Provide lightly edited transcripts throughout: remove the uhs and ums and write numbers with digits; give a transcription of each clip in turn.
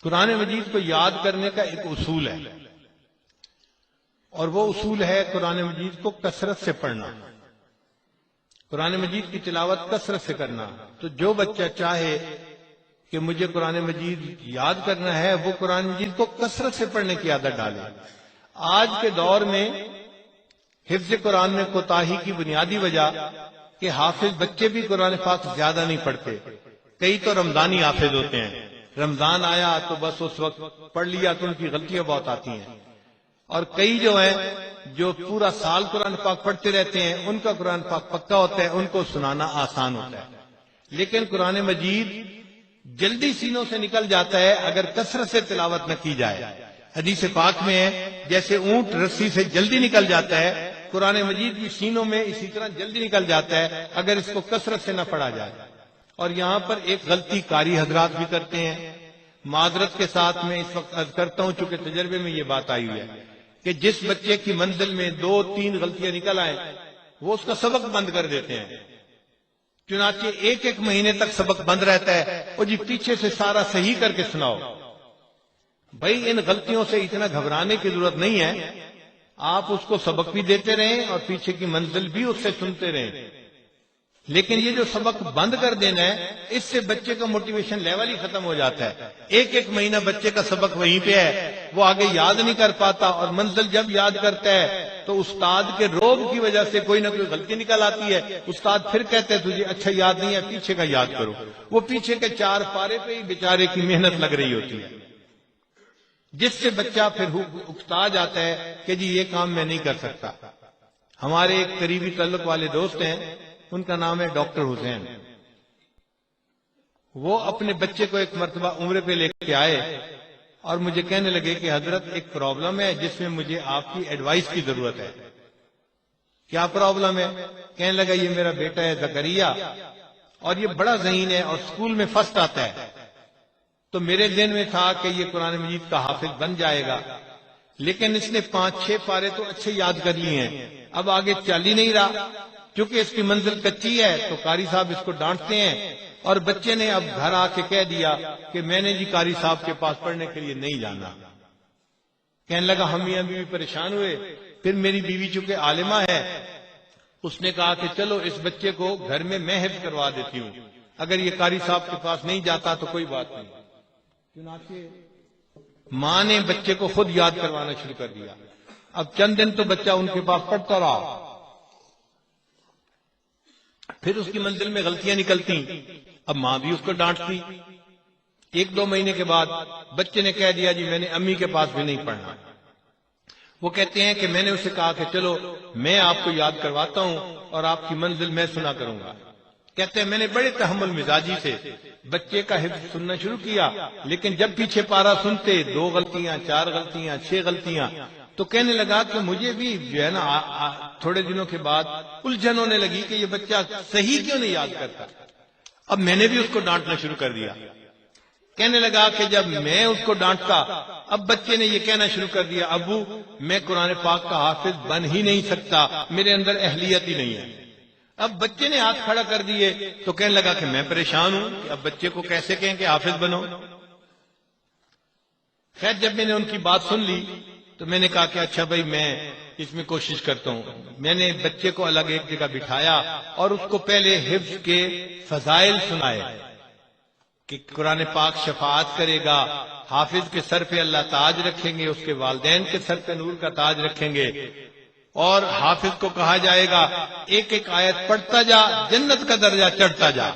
قرآن مجید کو یاد کرنے کا ایک اصول ہے، اور وہ اصول ہے قرآن مجید کو کثرت سے پڑھنا، قرآن مجید کی تلاوت کثرت سے کرنا۔ تو جو بچہ چاہے کہ مجھے قرآن مجید یاد کرنا ہے، وہ قرآن مجید کو کثرت سے پڑھنے کی عادت ڈالے۔ آج کے دور میں حفظ قرآن میں کوتاہی کی بنیادی وجہ کہ حافظ بچے بھی قرآن پاک زیادہ نہیں پڑھتے، کئی تو رمضانی حافظ ہوتے ہیں، رمضان آیا تو بس اس وقت پڑھ لیا تو ان کی غلطیاں بہت آتی ہیں، اور کئی جو ہیں جو پورا سال قرآن پاک پڑھتے رہتے ہیں، ان کا قرآن پاک پکا ہوتا ہے، ان کو سنانا آسان ہوتا ہے۔ لیکن قرآن مجید جلدی سینوں سے نکل جاتا ہے اگر کثرت سے تلاوت نہ کی جائے۔ حدیث پاک میں ہے جیسے اونٹ رسی سے جلدی نکل جاتا ہے، قرآن مجید بھی سینوں میں اسی طرح جلدی نکل جاتا ہے اگر اس کو کثرت سے نہ پڑھا جائے۔ اور یہاں پر ایک غلطی قاری حضرات بھی کرتے ہیں، معذرت کے ساتھ میں اس وقت عرض کرتا ہوں چونکہ تجربے میں یہ بات آئی ہوئی ہے کہ جس بچے کی منزل میں 2-3 غلطیاں نکل آئیں وہ اس کا سبق بند کر دیتے ہیں، چنانچہ ایک مہینے تک سبق بند رہتا ہے، وہ جی پیچھے سے سارا صحیح کر کے سناؤ۔ بھائی ان غلطیوں سے اتنا گھبرانے کی ضرورت نہیں ہے، آپ اس کو سبق بھی دیتے رہیں اور پیچھے کی منزل بھی اس سے سنتے رہیں، لیکن یہ جو سبق بند کر دینا ہے اس سے بچے کا موٹیویشن لیول ہی ختم ہو جاتا ہے۔ ایک مہینہ بچے کا سبق وہیں پہ ہے، وہ آگے یاد نہیں کر پاتا، اور منزل جب یاد کرتا ہے تو استاد کے روب کی وجہ سے کوئی نہ کوئی غلطی نکل آتی ہے، استاد پھر کہتے ہیں تجھے اچھا یاد نہیں ہے، پیچھے کا یاد کرو۔ وہ پیچھے کے 4 پارے پہ ہی بیچارے کی محنت لگ رہی ہوتی ہے، جس سے بچہ پھر اکتا جاتا ہے کہ جی یہ کام میں نہیں کر سکتا۔ ہمارے ایک قریبی تعلق والے دوست ہیں، ان کا نام ہے ڈاکٹر حسین، وہ اپنے بچے کو ایک مرتبہ عمرے پہ لے کے آئے اور مجھے کہنے لگے کہ حضرت ایک پرابلم ہے جس میں مجھے آپ کی ایڈوائس کی ضرورت ہے۔ کیا پرابلم ہے؟ کہنے لگا یہ میرا بیٹا ہے زکریا اور یہ بڑا ذہین ہے اور اسکول میں فرسٹ آتا ہے، تو میرے ذہن میں تھا کہ یہ قرآن مجید کا حافظ بن جائے گا، لیکن اس نے 5-6 پارے تو اچھے یاد کر لیے ہیں، اب آگے چل ہی نہیں رہا۔ کیونکہ اس کی منزل کچی ہے تو قاری صاحب اس کو ڈانٹتے ہیں، اور بچے نے اب گھر آ کے کہہ دیا کہ میں نے جی قاری صاحب کے پاس پڑھنے کے لیے نہیں جانا۔ کہنے لگا ہم میاں بیوی پریشان ہوئے، پھر میری بیوی چونکہ عالمہ ہے اس نے کہا کہ چلو اس بچے کو گھر میں حفظ کروا دیتی ہوں، اگر یہ قاری صاحب کے پاس نہیں جاتا تو کوئی بات نہیں۔ چنانچہ ماں نے بچے کو خود یاد کروانا شروع کر دیا۔ اب چند دن تو بچہ ان کے پاس پڑھتا رہا، پھر اس کی منزل میں غلطیاں نکلتی، اب ماں بھی اس کو ڈانٹتی۔ 1-2 مہینے کے بعد بچے نے کہہ دیا جی میں نے امی کے پاس بھی نہیں پڑھنا۔ وہ کہتے ہیں کہ میں نے اسے کہا کہ چلو میں آپ کو یاد کرواتا ہوں اور آپ کی منزل میں سنا کروں گا۔ کہتے ہیں میں نے بڑے تحمل مزاجی سے بچے کا حفظ سننا شروع کیا، لیکن جب پیچھے پارا سنتے 2 غلطیاں 4 غلطیاں 6 غلطیاں، تو کہنے لگا کہ مجھے بھی جو ہے نا تھوڑے دنوں کے بعد الجھن ہونے لگی کہ یہ بچہ صحیح کیوں نہیں یاد کرتا۔ اب میں نے بھی اس کو ڈانٹنا شروع کر دیا۔ کہنے لگا کہ جب میں اس کو ڈانٹتا اب بچے نے یہ کہنا شروع کر دیا ابو میں قرآن پاک کا حافظ بن ہی نہیں سکتا، میرے اندر اہلیت ہی نہیں ہے۔ اب بچے نے ہاتھ کھڑا کر دیے تو کہنے لگا کہ میں پریشان ہوں کہ اب بچے کو کیسے کہیں کہ حافظ بنو۔ خیر جب میں نے ان کی بات سن لی تو میں نے کہا کہ اچھا بھائی میں اس میں کوشش کرتا ہوں۔ میں نے بچے کو الگ ایک جگہ بٹھایا اور اس کو پہلے حفظ کے فضائل سنائے کہ قرآن پاک شفاعت کرے گا، حافظ کے سر پہ اللہ تاج رکھیں گے، اس کے والدین کے سر پہ نور کا تاج رکھیں گے، اور حافظ کو کہا جائے گا ایک آیت پڑھتا جا جنت کا درجہ چڑھتا جا۔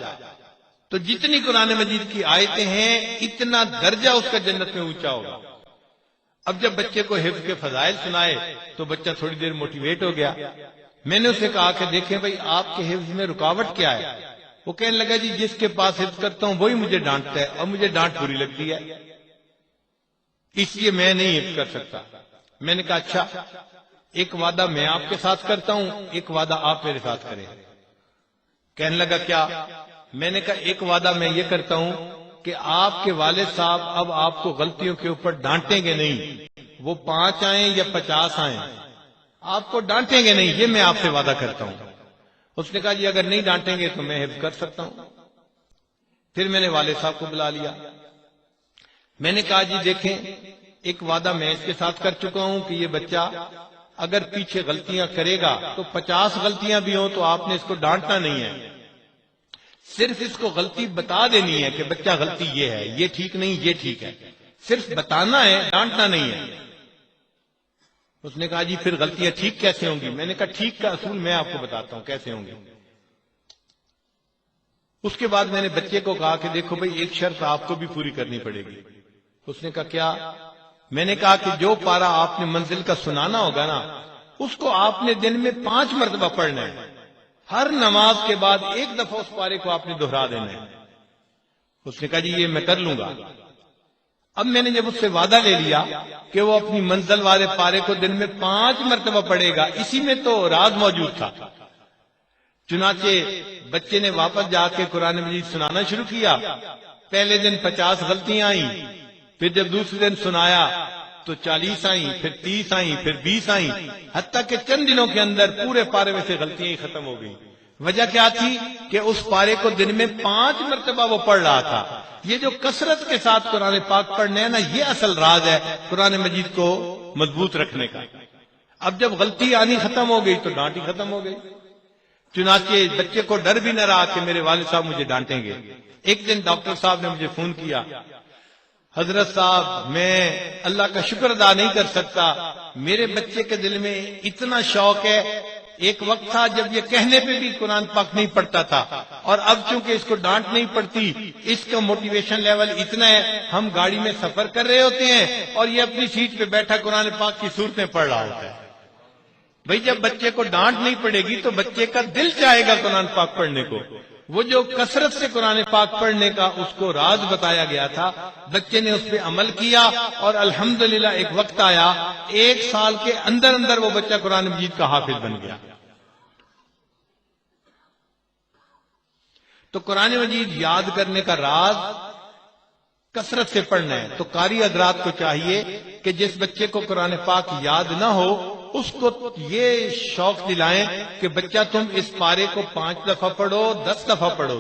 تو جتنی قرآن مجید کی آیتیں ہیں اتنا درجہ اس کا جنت میں اونچا ہوگا۔ اب جب بچے کو حفظ کے فضائل سنائے تو بچہ تھوڑی دیر موٹیویٹ ہو گیا۔ میں نے اسے کہا کہ دیکھیں بھائی آپ کے حفظ میں رکاوٹ کیا ہے؟ وہ کہنے لگا جی جس کے پاس حفظ کرتا ہوں وہی مجھے ڈانٹتا ہے اور مجھے ڈانٹ بری لگتی ہے، اس لیے میں نہیں حفظ کر سکتا۔ میں نے کہا اچھا ایک وعدہ میں آپ کے ساتھ کرتا ہوں، ایک وعدہ آپ میرے ساتھ کریں۔ کہنے لگا کیا؟ میں نے کہا ایک وعدہ میں یہ کرتا ہوں کہ آپ کے والد صاحب اب آپ کو غلطیوں کے اوپر ڈانٹیں گے نہیں، وہ 5 آئیں یا 50 آئیں آپ کو ڈانٹیں گے نہیں، یہ میں آپ سے وعدہ کرتا ہوں۔ اس نے کہا جی اگر نہیں ڈانٹیں گے تو میں حفظ کر سکتا ہوں۔ پھر میں نے والد صاحب کو بلا لیا، میں نے کہا جی دیکھیں، ایک وعدہ میں اس کے ساتھ کر چکا ہوں کہ یہ بچہ اگر پیچھے غلطیاں کرے گا تو 50 غلطیاں بھی ہوں تو آپ نے اس کو ڈانٹنا نہیں ہے، صرف اس کو غلطی بتا دینی ہے کہ بچہ غلطی یہ ہے، یہ ٹھیک نہیں، یہ ٹھیک ہے، صرف بتانا ہے، ڈانٹنا نہیں ہے۔ اس نے کہا جی پھر غلطیاں ٹھیک کیسے ہوں گی؟ میں نے کہا ٹھیک کا اصول میں آپ کو بتاتا ہوں کیسے ہوں گے۔ اس کے بعد میں نے بچے کو کہا کہ دیکھو بھئی ایک شرط آپ کو بھی پوری کرنی پڑے گی۔ اس نے کہا کیا؟ میں نے کہا کہ جو پارہ آپ نے منزل کا سنانا ہوگا نا، اس کو آپ نے دن میں 5 مرتبہ پڑھنا ہے، ہر نماز کے بعد 1 دفعہ اس پارے کو آپ نے دہرا دینا ہے۔ اس نے کہا جی یہ میں کر لوں گا۔ اب میں نے جب اس سے وعدہ لے لیا کہ وہ اپنی منزل والے پارے کو دن میں 5 مرتبہ پڑھے گا، اسی میں تو راز موجود تھا۔ چنانچہ بچے نے واپس جا کے قرآن مجید سنانا شروع کیا۔ پہلے دن 50 غلطیاں آئیں، پھر جب دوسرے دن سنایا تو 40 آئیں، پھر 30 آئیں، پھر 20 آئیں، حتیٰ کہ چند دنوں کے اندر پورے پارے میں سے غلطیاں ہی ختم ہو گئیں۔ وجہ کیا تھی کہ اس پارے کو دن میں 5 مرتبہ وہ پڑھ رہا تھا۔ یہ جو کثرت کے ساتھ قرآن پاک پڑھنے ہے نا، یہ اصل راز ہے قرآن مجید کو مضبوط رکھنے کا۔ اب جب غلطی آنی ختم ہو گئی تو ڈانٹ ہی ختم ہو گئی۔ چنانچہ بچے کو ڈر بھی نہ رہا کہ میرے والد صاحب مجھے ڈانٹیں گے۔ ایک دن ڈاکٹر صاحب نے مجھے فون کیا، حضرت صاحب میں اللہ کا شکر ادا نہیں کر سکتا، میرے بچے کے دل میں اتنا شوق ہے، ایک وقت تھا جب یہ کہنے پہ بھی قرآن پاک نہیں پڑھتا تھا، اور اب چونکہ اس کو ڈانٹ نہیں پڑتی، اس کا موٹیویشن لیول اتنا ہے، ہم گاڑی میں سفر کر رہے ہوتے ہیں اور یہ اپنی سیٹ پہ بیٹھا قرآن پاک کی صورتیں پڑھ رہا ہوتا ہے۔ بھئی جب بچے کو ڈانٹ نہیں پڑے گی تو بچے کا دل چاہے گا قرآن پاک پڑھنے کو۔ وہ جو کثرت سے قرآن پاک پڑھنے کا اس کو راز بتایا گیا تھا، بچے نے اس پہ عمل کیا، اور الحمدللہ ایک وقت آیا 1 سال کے اندر اندر وہ بچہ قرآن مجید کا حافظ بن گیا۔ تو قرآن مجید یاد کرنے کا راز کثرت سے پڑھنا ہے۔ تو قاری حضرات کو چاہیے کہ جس بچے کو قرآن پاک یاد نہ ہو، اس کو یہ شوق دلائیں کہ بچہ تم اس پارے کو 5 دفعہ پڑھو، 10 دفعہ پڑھو۔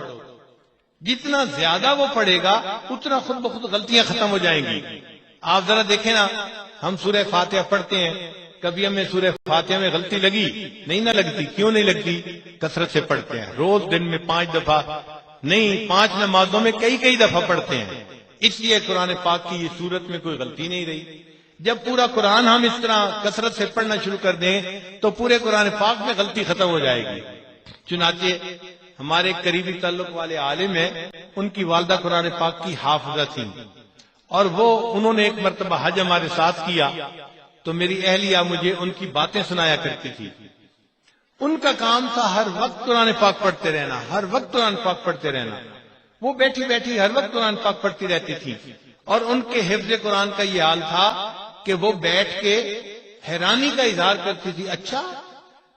جتنا زیادہ وہ پڑھے گا اتنا خود بخود غلطیاں ختم ہو جائیں گی۔ آپ ذرا دیکھیں نا، ہم سورہ فاتحہ پڑھتے ہیں، کبھی ہمیں سورہ فاتحہ میں غلطی لگی؟ نہیں نہ لگتی۔ کیوں نہیں لگتی؟ کثرت سے پڑھتے ہیں، روز دن میں 5 دفعہ نہیں، 5 نمازوں میں کئی دفعہ پڑھتے ہیں، اس لیے قرآن پاک کی یہ صورت میں کوئی غلطی نہیں رہی۔ جب پورا قرآن ہم اس طرح کثرت سے پڑھنا شروع کر دیں تو پورے قرآن پاک میں غلطی ختم ہو جائے گی۔ چنانچہ ہمارے قریبی تعلق والے عالم ہیں، ان کی والدہ قرآن پاک کی حافظہ تھی، اور انہوں نے ایک مرتبہ حج ہمارے ساتھ کیا، تو میری اہلیہ مجھے ان کی باتیں سنایا کرتی تھی۔ ان کا کام تھا ہر وقت قرآن پاک پڑھتے رہنا، ہر وقت قرآن پاک پڑھتے رہنا۔ وہ بیٹھی بیٹھی ہر وقت قرآن پاک پڑھتی رہتی تھی، اور ان کے حفظ قرآن کا یہ حال تھا کہ وہ بیٹھ کے حیرانی کا اظہار کرتی تھی، اچھا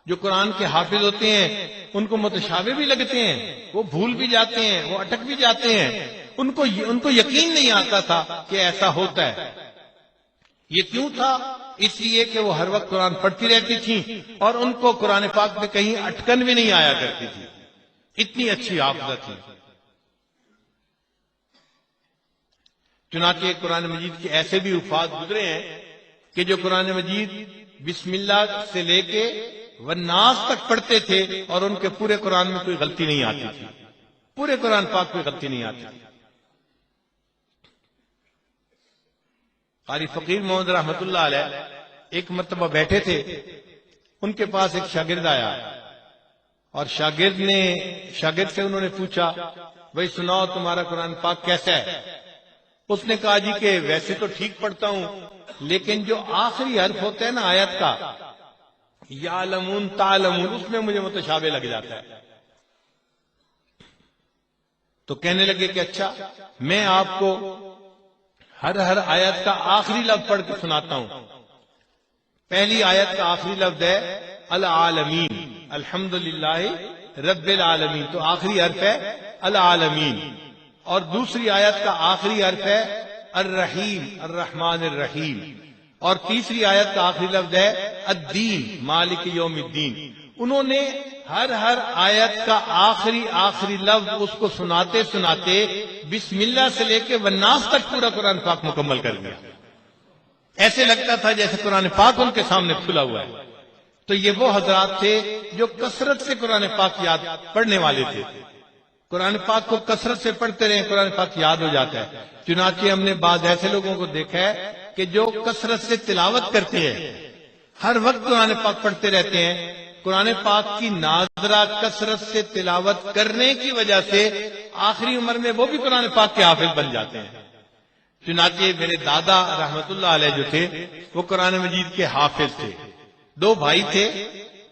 جو قرآن کے حافظ ہوتے ہیں ان کو متشابہ بھی لگتے ہیں، وہ بھول بھی جاتے ہیں، وہ اٹک بھی جاتے ہیں، ان کو یقین نہیں آتا تھا کہ ایسا ہوتا ہے۔ یہ کیوں تھا؟ اس لیے کہ وہ ہر وقت قرآن پڑھتی رہتی تھیں، اور ان کو قرآن پاک میں کہیں اٹکن بھی نہیں آیا کرتی تھی، اتنی اچھی حافظہ تھی۔ چنانچہ قرآن مجید کے ایسے بھی الفاظ گزرے ہیں کہ جو قرآن مجید بسم اللہ سے لے کے والناس تک پڑھتے تھے، اور ان کے پورے قرآن میں کوئی غلطی نہیں آتی تھی، پورے قرآن پاک میں غلطی نہیں آتی تھی۔ قاری فقیر محمد رحمت اللہ علیہ ایک مرتبہ بیٹھے تھے، ان کے پاس ایک شاگرد آیا، اور شاگرد سے انہوں نے پوچھا، بھائی سناؤ تمہارا قرآن پاک کیسا ہے؟ اس نے کہا جی کہ ویسے تو ٹھیک پڑھتا ہوں، لیکن جو آخری حرف ہوتا ہے نا آیت کا، یعلمون تعلمون، اس میں مجھے متشابہ لگ جاتا ہے۔ تو کہنے لگے کہ اچھا میں آپ کو ہر آیت کا آخری لفظ پڑھ کے سناتا ہوں۔ پہلی آیت کا آخری لفظ ہے العالمین، الحمدللہ رب العالمین، تو آخری حرف ہے العالمین، اور دوسری آیت کا آخری حرف ہے الرحیم، الرحمن الرحیم، اور تیسری آیت کا آخری لفظ ہے الدین، مالک یوم الدین۔ انہوں نے ہر آیت کا آخری لفظ اس کو سناتے سناتے بسم اللہ سے لے کے والناس تک پورا قرآن پاک مکمل کر دیا. ایسے لگتا تھا جیسے قرآن پاک ان کے سامنے کھلا ہوا ہے. تو یہ وہ حضرات تھے جو کثرت سے قرآن پاک یاد پڑھنے والے تھے. قرآن پاک کو کثرت سے پڑھتے رہے قرآن پاک یاد ہو جاتا ہے. چنانچہ ہم نے بعض ایسے لوگوں کو دیکھا ہے کہ جو کثرت سے تلاوت کرتے ہیں، ہر وقت قرآن پاک پڑھتے رہتے ہیں. قرآن پاک کی ناظرہ کثرت سے تلاوت کرنے کی وجہ سے آخری عمر میں وہ بھی قرآن پاک کے حافظ بن جاتے ہیں. چنانچہ میرے دادا رحمت اللہ علیہ جو تھے وہ قرآن مجید کے حافظ تھے. 2 بھائی تھے.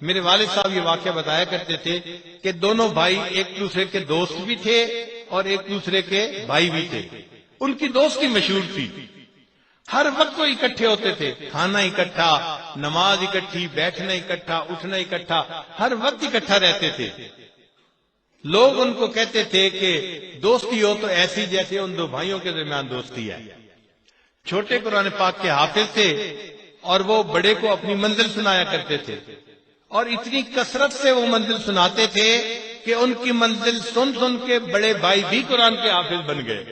میرے والد صاحب یہ واقعہ بتایا کرتے تھے کہ دونوں بھائی ایک دوسرے کے دوست بھی تھے اور ایک دوسرے کے بھائی بھی تھے. ان کی دوستی مشہور تھی. ہر وقت وہ اکٹھے ہوتے تھے، کھانا اکٹھا، نماز اکٹھی، بیٹھنا اکٹھا، اٹھنا اکٹھا، ہر وقت اکٹھا رہتے تھے. لوگ ان کو کہتے تھے کہ دوستی ہو تو ایسی جیسے ان 2 بھائیوں کے درمیان دوستی ہے. چھوٹے قرآن پاک کے حافظ تھے اور وہ بڑے کو اپنی منزل سنایا کرتے تھے. اور اتنی کثرت سے وہ منزل سناتے تھے کہ ان کی منزل سن سن کے بڑے بھائی بھی قرآن کے حافظ بن گئے.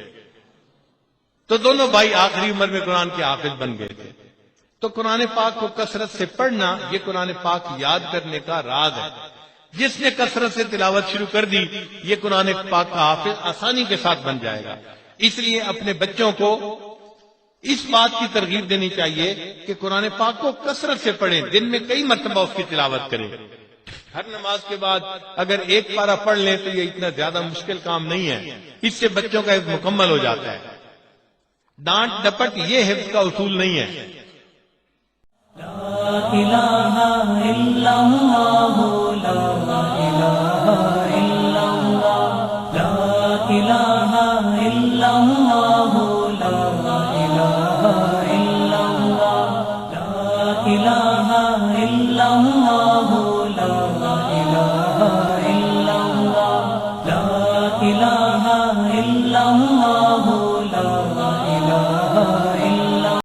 تو دونوں بھائی آخری عمر میں قرآن کے حافظ بن گئے تھے. تو قرآن پاک کو کثرت سے پڑھنا یہ قرآن پاک یاد کرنے کا راز ہے. جس نے کثرت سے تلاوت شروع کر دی یہ قرآن پاک کا حافظ آسانی کے ساتھ بن جائے گا. اس لیے اپنے بچوں کو اس بات کی ترغیب دینی چاہیے کہ قرآن پاک کو کثرت سے پڑھیں، دن میں کئی مرتبہ اس کی تلاوت کریں. ہر نماز کے بعد اگر ایک پارہ پڑھ لیں تو یہ اتنا زیادہ مشکل کام نہیں ہے. اس سے بچوں کا حفظ مکمل ہو جاتا ہے. ڈانٹ ڈپٹ یہ حفظ کا اصول نہیں ہے. لا الہ الا اللہ لا الہ الا اللہ لا الہ الا اللہ لا الہ الا اللہ لا الہ الا اللہ لا الہ الا اللہ لا الہ الا اللہ